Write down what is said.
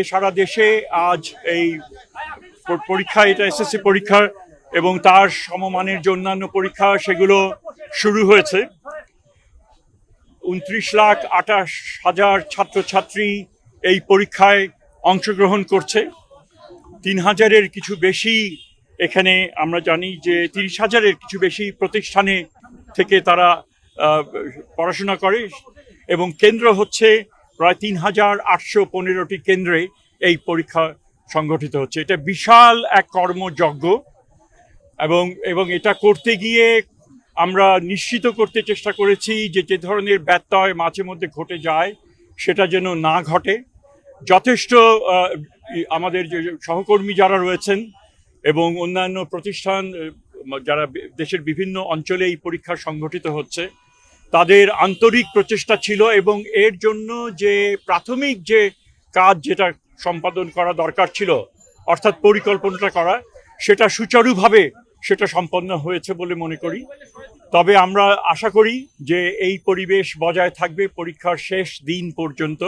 সারা দেশে আজ এই পরীক্ষা, এটা এসএসসি পরীক্ষা এবং তার সমমানের যে অন্যান্য পরীক্ষা সেগুলো শুরু হয়েছে। 29,28,000 ছাত্রছাত্রী এই পরীক্ষায় অংশগ্রহণ করছে। 3,000-এর কিছু বেশি, এখানে আমরা জানি যে 30,000-এর কিছু বেশি প্রতিষ্ঠানে থেকে তারা পড়াশোনা করে এবং কেন্দ্র হচ্ছে প্রায় 3,815টি কেন্দ্রে এই পরীক্ষা সংগঠিত হচ্ছে। এটা বিশাল এক কর্মযজ্ঞ এবং এটা করতে গিয়ে আমরা নিশ্চিত করতে চেষ্টা করেছি যে ধরনের ব্যত্যয় মাঝে মধ্যে ঘটে যায় সেটা যেন না ঘটে। যথেষ্ট আমাদের যে সহকর্মী যারা রয়েছেন এবং অন্যান্য প্রতিষ্ঠান যারা দেশের বিভিন্ন অঞ্চলে এই পরীক্ষা সংগঠিত হচ্ছে, তাদের আন্তরিক প্রচেষ্টা ছিল এবং এর জন্য যে প্রাথমিক যে কাজ যেটা সম্পাদন করা দরকার ছিল, অর্থাৎ পরিকল্পনাটা করা, সেটা সুচারুভাবে সেটা সম্পন্ন হয়েছে বলে মনে করি। তবে আমরা আশা করি যে এই পরিবেশ বজায় থাকবে পরীক্ষার শেষ দিন পর্যন্ত।